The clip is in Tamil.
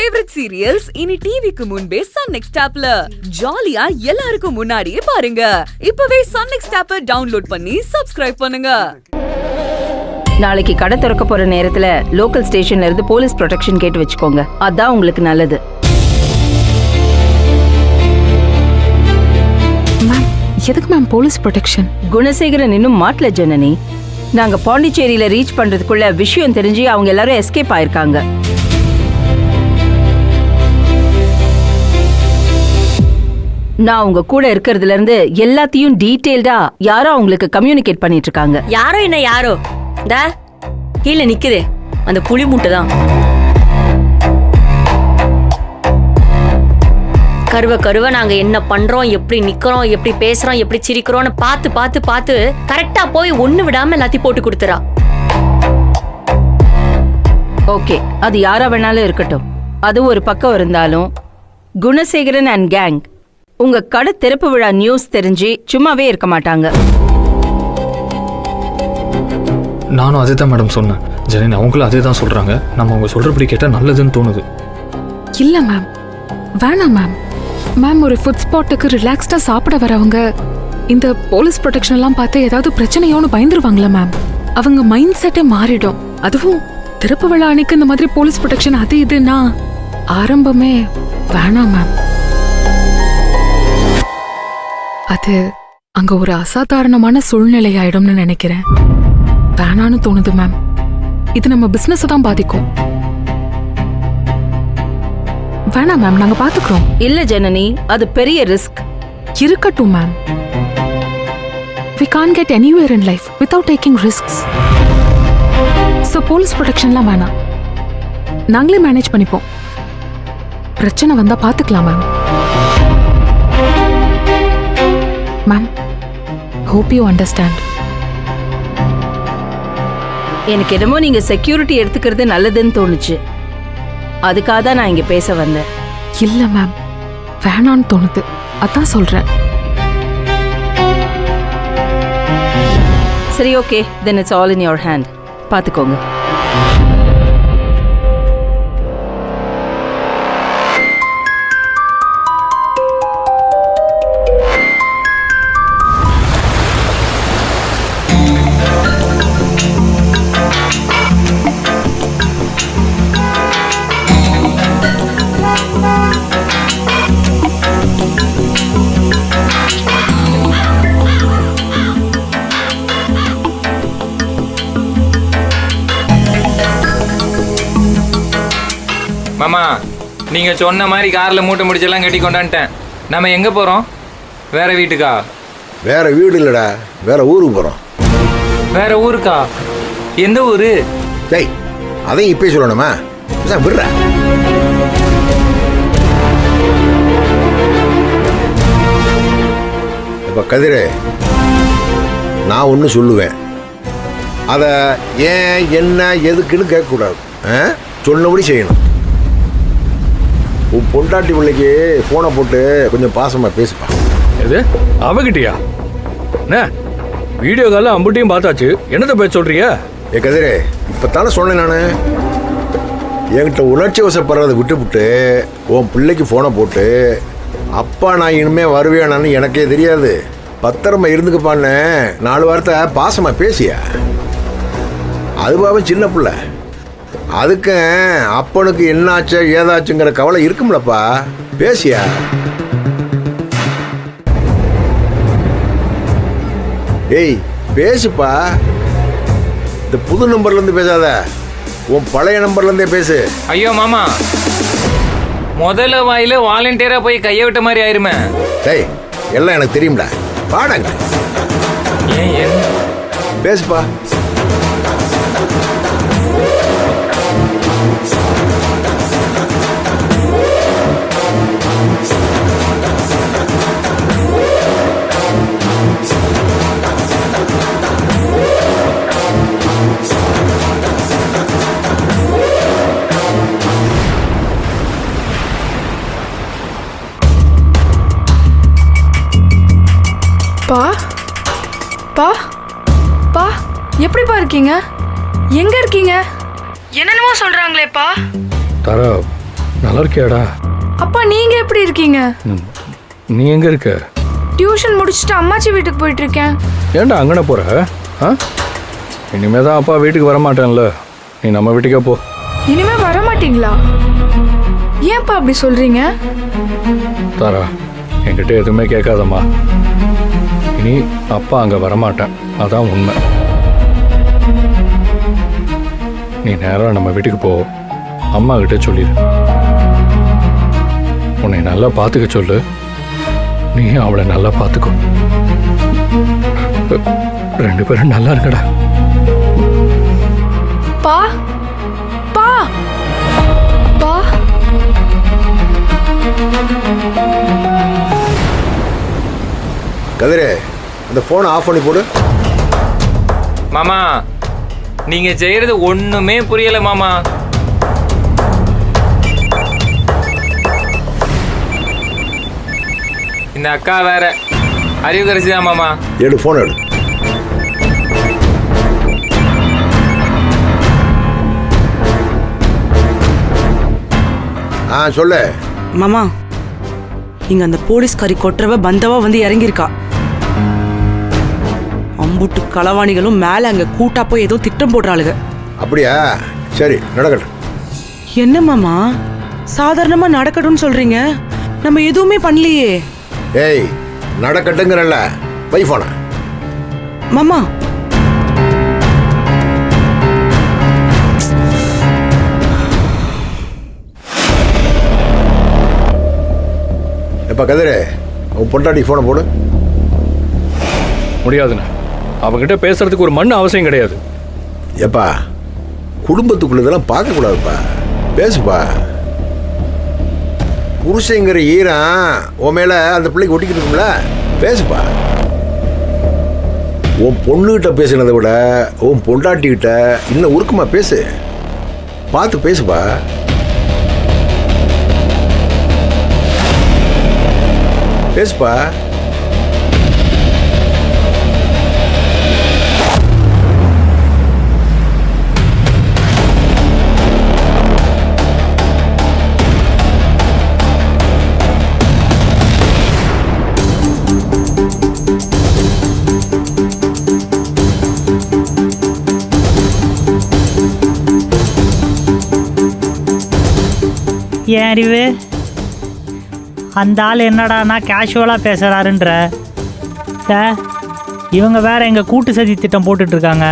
ஃபேவரட் சீரியல்ஸ் இனி டிவிக்கு முன்பே சன் நெக்ஸ்ட் ஆப்ல ஜாலியா எல்லாருக்கும் முன்னாடியே பாருங்க. இப்பவே சன் நெக்ஸ்ட் ஆப்பை டவுன்லோட் பண்ணி சப்ஸ்கிரைப் பண்ணுங்க. நாளைக்கு கடை திறக்க போற நேரத்துல லோக்கல் ஸ்டேஷன்ல இருந்து போலீஸ் ப்ரொடெக்ஷன் கேட்டு வச்சுக்கோங்க. அதான் உங்களுக்கு நல்லது. மேம், எதுக்கு மேம் போலீஸ் ப்ரொடெக்ஷன்? குணசேகரன் இன்னும் மாட்டல ஜனனி. நாங்க பாண்டிச்சேரியில ரீச் பண்றதுக்குள்ள விஷயம் தெரிஞ்சு அவங்க எல்லாரும் எஸ்கேப் ஆயிருக்காங்க. நான் உங்க கூட இருக்கிறதுல இருந்து எல்லாத்தையும் டீடைல்டா யாரோ அவங்களுக்கு கம்யூனிகேட் பண்ணிட்டு இருக்காங்க. யாரோ என்ன யாரோ டா கீழே நிக்குதே அந்த புலி மூட்டை தான். கருவ நாங்க என்ன பண்றோம், எப்படி நிக்கிறோம், எப்படி பேசுறோம், எப்படி சிரிக்கிறோம்னு பார்த்து பார்த்து பார்த்து கரெக்டா போய் ஒண்ணு விடாம எல்லாத்தையும் போட்டு கொடுத்துறா. ஓகே, அது யாரா வேணாலும் இருக்கட்டும். அது ஒரு பக்கம் இருந்தாலும் குணசேகரன் அண்ட் கேங் உங்க கடை திறப்பு விழா நியூஸ் தெரிஞ்சு சும்மாவே இருக்க மாட்டாங்க. நானும் அதே தான் மேடம் சொன்னேன். ஜனனி அவங்களும் அதே தான் சொல்றாங்க. நம்ம அவங்க சொல்றபடி கேட்டா நல்லதுன்னு தோணுது. இல்ல மேம், வேணாம் மேம். மேம், ஒரு ஃபுட் ஸ்பாட்டுக்கு ரிலாக்ஸ்டா சாப்பிட வரவங்க இந்த போலீஸ் ப்ரொடெக்ஷன் எல்லாம் பார்த்து ஏதாவது பிரச்சனையோன்னு பயந்துருவாங்களா மேம்? அவங்க மைண்ட் செட்டே மாறிடும். அதுவும் திறப்பு விழா அன்னைக்கு இந்த மாதிரி போலீஸ் ப்ரொடெக்ஷன் அது இதுன்னா ஆரம்பமே வேணாம் மேம். அது அங்க ஒரு அசாதாரணமான சூழ்நிலை ஆயிடும்னு நினைக்கிறேன். வேணான்னு தோணுது மேம். இது நம்ம பிசினஸ் தான் பாதிக்கும். வேணாம் மேம், நாங்க பாத்துக்கிறோம். இல்ல ஜனனி, அது பெரிய ரிஸ்க். இருக்கட்டும் ma'am. We can't get anywhere in life without taking risks. So police ப்ரொடெக்ஷன்லாம் வேணாம். நாங்களே மேனேஜ் பண்ணிப்போம். பிரச்சனை வந்தா பாத்துக்கலாம் ma'am. Ma'am, hope you understand. எனக்கு என்னமோ நீங்க செக்யூரிட்டி எடுத்துக்கிறது நல்லதுன்னு தோணுச்சு. அதுக்காக தான் நான் இங்க பேச வந்தேன். இல்ல மேம், வேணான்னு தோணுது. அதான் சொல்றேன். சரி, okay, then it's all in your hand. பாத்துக்கோங்க. மாமா, நீங்க சொன்ன மாதிரி கார்ல மூட்டை முடிச்செல்லாம் கட்டி கொண்டான்ட்டேன். நம்ம எங்க போறோம்? வேற வீட்டுக்கா? வேற வீடு இல்லடா, வேற ஊருக்கு போறோம். வேற ஊருக்கா? எந்த ஊரு? டேய், அதையும் இப்பயே சொல்லணுமா? விடுற. இப்ப கதிரே, நான் ஒன்று சொல்லுவேன். அதை ஏன் என்ன எதுக்குன்னு கேட்கக்கூடாது. சொன்னபடி செய்யணும். உன் பொண்டாட்டி பிள்ளைக்கு ஃபோனை போட்டு கொஞ்சம் பாசமாக பேசுப்பா. எது அவகிட்டியா? என்ன வீடியோ காலில் அம்புட்டியும் பார்த்தாச்சு, என்னத்தை பேச சொல்றியா? ஏ கதிரே, இப்போ தானே சொன்னேன் நான். என்கிட்ட உணர்ச்சி வசப்படுறதை விட்டுவிட்டு உன் பிள்ளைக்கு ஃபோனை போட்டு, அப்பா நான் இனிமேல் வருவேனான்னு எனக்கே தெரியாது, பத்திரமா இருந்துக்குப்பான்னு 4 வாரத்தை பாசமாக பேசியா. அதுவாவே சின்ன பிள்ளை, அதுக்கு அப்பனுக்கு என்னாச்சு ஏதாச்சுங்கிற கவலை இருக்கும்லப்பா. பேசியா. ஏய் பேசுப்பா. இந்த புது நம்பர்ல இருந்து பேசாத, உன் பழைய நம்பர்ல இருந்தே பேசு. ஐயோ மாமா, முதல்ல வாயில வாலண்டியரா போய் கைய விட்ட மாதிரி ஆயிருமே. டேய், எல்லாம் எனக்கு தெரியும்டா, பாடாங்க. ஏன் பேசுப்பா. பா பா பா, எப்படிப்பா இருக்கீங்க? எங்க இருக்கீங்க? என்னென்னமோ சொல்றாங்களேப்பா. தாரா, நல்லா இருக்கியாடா? அப்பா நீங்க எப்படி இருக்கீங்க? நீ எங்க இருக்க? டியூஷன் முடிச்சுட்டு அம்மாச்சி வீட்டுக்கு போயிட்டு இருக்கேன். ஏன்டா அங்கன போற? இனிமே தான் அப்பா வீட்டுக்கு வர மாட்டேன்ல, நீ நம்ம வீட்டுக்கே போ. இனிமே வர மாட்டீங்களா? ஏன்ப்பா அப்படி சொல்றீங்க? தாரா, என்கிட்ட எதுவுமே கேட்காதம்மா. இனி அப்பா அங்கே வரமாட்டேன், அதான் உண்மை. நீ நேரம் நம்ம வீட்டுக்கு போ, அம்மா கிட்ட சொல்லிடு. உன்னை நல்லா பார்த்துக்க சொல்லு, நீ அவளை நல்லா பார்த்துக்கோ. 2 பேரும் நல்லா இருக்கடா. பா பா பா கதிரே, அந்த ஃபோனை ஆஃப் பண்ணி போடு. மாமா நீங்க செய்யறது ஒண்ணுமே புரியல மாமா. இந்த அக்கா வேற அறிவுக்கரசி தான் மாமா. எடு, ஃபோன் எடு. சொல்லு மாமா. இங்க அந்த போலீஸ்காரி கொற்றவ பந்தவா வந்து இறங்கியிருக்கா. அம்புட்டு களவாணிகளும் மேல அங்க கூட்டா போய் ஏதோ திட்டம் போடுறாளுங்க. அப்படியா? சரி, நடக்கட்டும். என்ன மாமா சாதாரணமா நடக்கட்டும்னு சொல்றீங்க? நம்ம எதுவுமே பண்ணலையே. ஏய், நடக்கட்டுங்கிறல்ல, வை போன. மாமா எப்ப கதிரே, உன் பொண்டாட்டி ஃபோனை போடு. முடியாதுண்ணே, அவகிட்ட பேசுறதுக்கு ஒரு மண் அவசியம் கிடையாது. எப்பா, குடும்பத்துக்குள்ள இதெல்லாம் பார்க்கக்கூடாதுப்பா, பேசுப்பா. புருஷங்கிற ஈரம் உன் மேல அந்த பிள்ளைக்கு ஒட்டிக்கிட்டு இருக்கும்ல, பேசுப்பா. உன் பொண்ணுகிட்ட பேசுனதை விட உன் பொண்டாட்டிக்கிட்ட இன்னும் உருக்கமா பேசு, பார்த்து பேசுப்பா. பேசுப்பா. ஏன் அறிவு, அந்த ஆள் என்னடானா கேஷுவலாக பேசுகிறாருன்ற. இவங்க வேற எங்கள் கூட்டு சதி திட்டம் போட்டுட்ருக்காங்க.